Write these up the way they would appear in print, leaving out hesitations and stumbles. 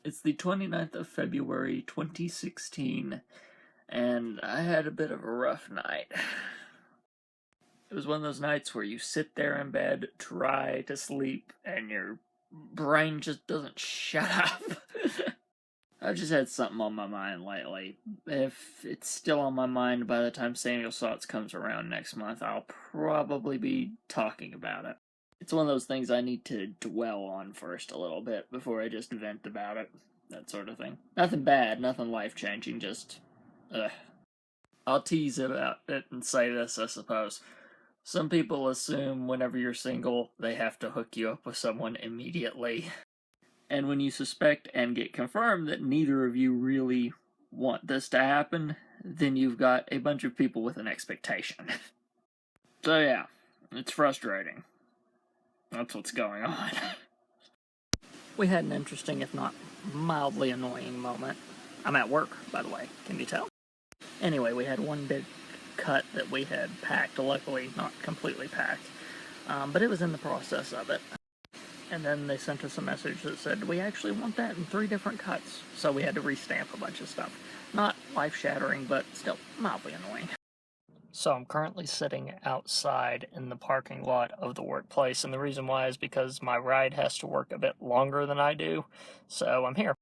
It's the 29th of February, 2016, and I had a bit of a rough night. It was one of those nights where you sit there in bed, try to sleep, and your brain just doesn't shut up. I've just had something on my mind lately. If it's still on my mind by the time Samuel Sauts comes around next month, I'll probably be talking about it. It's one of those things I need to dwell on first a little bit before I just vent about it. That sort of thing. Nothing bad, nothing life-changing, just... I'll tease about it and say this, I suppose. Some people assume whenever you're single, they have to hook you up with someone immediately. And when you suspect and get confirmed that neither of you really want this to happen, then you've got a bunch of people with an expectation. So yeah, it's frustrating. That's what's going on. We had an interesting, if not mildly annoying moment. I'm at work, by the way. Can you tell? Anyway, we had one big cut that we had packed, luckily not completely packed, but it was in the process of it. And then they sent us a message that said, we actually want that in 3 different cuts, so we had to restamp a bunch of stuff. Not life-shattering, but still mildly annoying. So I'm currently sitting outside in the parking lot of the workplace, and the reason why is because my ride has to work a bit longer than I do, so I'm here.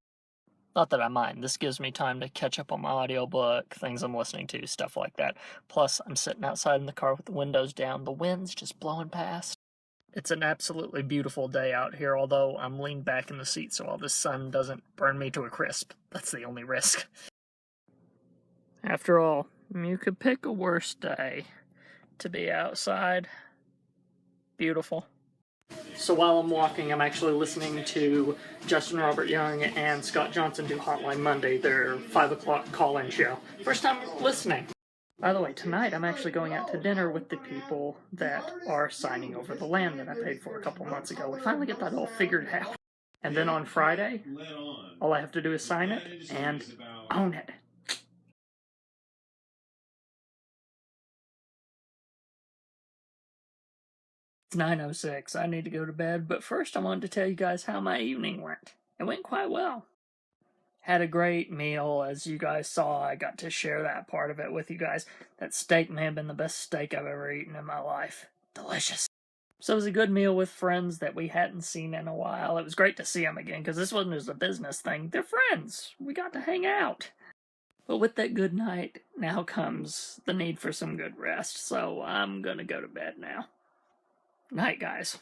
Not that I mind, this gives me time to catch up on my audiobook, things I'm listening to, stuff like that. Plus, I'm sitting outside in the car with the windows down, the wind's just blowing past. It's an absolutely beautiful day out here, although I'm leaned back in the seat so all the sun doesn't burn me to a crisp. That's the only risk. After all, you could pick a worse day to be outside. Beautiful. So while I'm walking, I'm actually listening to Justin Robert Young and Scott Johnson do Hotline Monday, their 5 o'clock call-in show. First time listening. By the way, tonight I'm actually going out to dinner with the people that are signing over the land that I paid for a couple months ago. We finally get that all figured out. And then on Friday, all I have to do is sign it and own it. It's 9:06. I need to go to bed, but first I wanted to tell you guys how my evening went. It went quite well. Had a great meal, as you guys saw. I got to share that part of it with you guys. That steak may have been the best steak I've ever eaten in my life. Delicious. So it was a good meal with friends that we hadn't seen in a while. It was great to see them again, because this wasn't just a business thing. They're friends. We got to hang out. But with that good night, now comes the need for some good rest, so I'm gonna go to bed now. Night, guys.